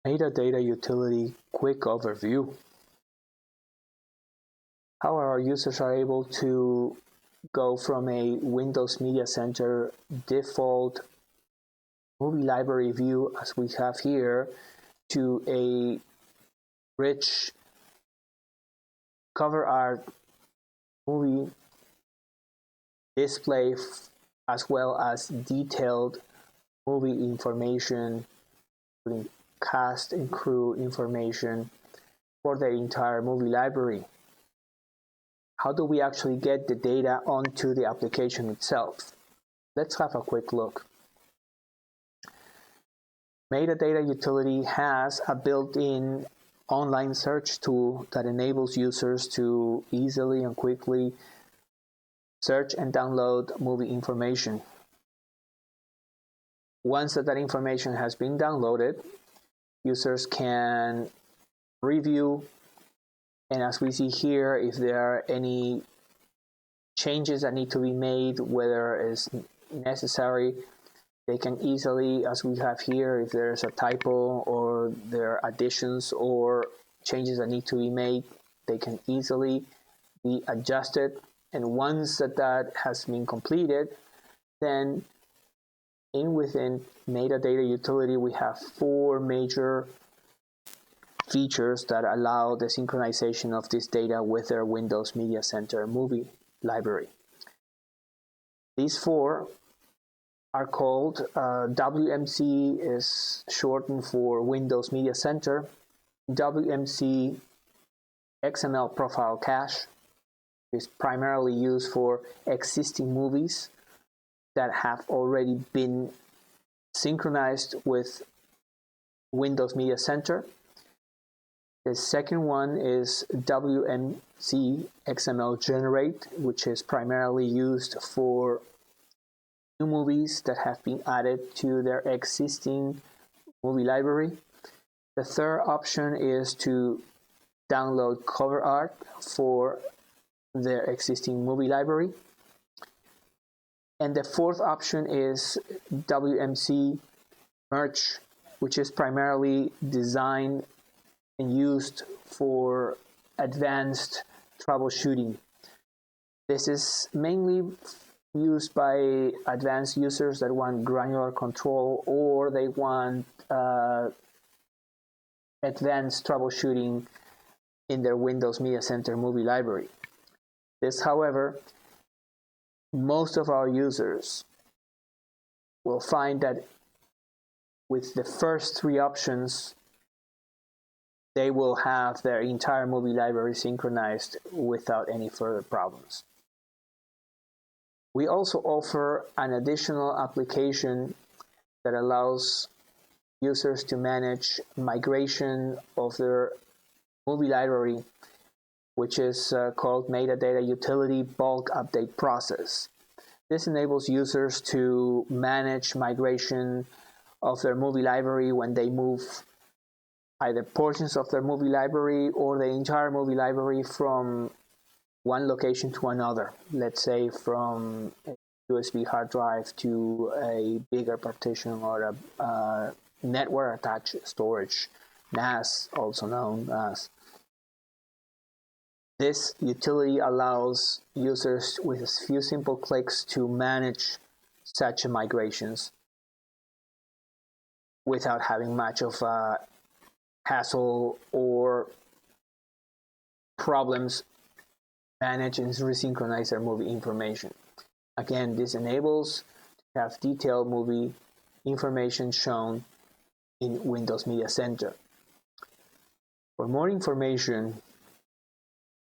Metadata Utility quick overview. How our users are able to go from a Windows Media Center default movie library view, as we have here, to a rich CoverArt movie display, as well as detailed movie information, including cast and crew information for the entire movie library. How do we actually get the data onto the application itself? Let's have a quick look. Metadata Utility has a built-in online search tool that enables users to easily and quickly search and download movie information. Once that information has been downloaded, users can review, and as we see here, if there are any changes that need to be made, whether it's necessary, they can easily, as we have here, if there's a typo or there are additions or changes that need to be made, they can easily be adjusted. And once that has been completed, then within Metadata Utility, we have 4 major features that allow the synchronization of this data with their Windows Media Center movie library. These 4 are called WMC is shortened for Windows Media Center, WMC XML Profile Cache is primarily used for existing movies that have already been synchronized with Windows Media Center. The second one is WMC XML Generate, which is primarily used for new movies that have been added to their existing movie library. The third option is to download CoverArt for their existing movie library. And the fourth option is WMC Merge, which is primarily designed and used for advanced troubleshooting. This is mainly used by advanced users that want granular control, or they want advanced troubleshooting in their Windows Media Center movie library. This, however, most of our users will find that with the first 3 options, they will have their entire movie library synchronized without any further problems. We also offer an additional application that allows users to manage migration of their movie library, which is called Metadata Utility Bulk Update Process. This enables users to manage migration of their movie library when they move either portions of their movie library or the entire movie library from one location to another. Let's say from a USB hard drive to a bigger partition or a network attached storage, NAS, also known as. This utility allows users with a few simple clicks to manage such migrations without having much of a hassle or problems manage and resynchronize their movie information. Again, this enables to have detailed movie information shown in Windows Media Center. For more information,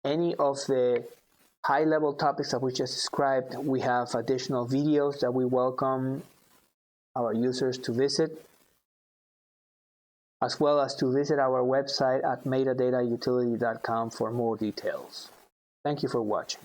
any of the high-level topics that we just described, we have additional videos that we welcome our users to visit, as well as to visit our website at metadatautility.com for more details. Thank you for watching.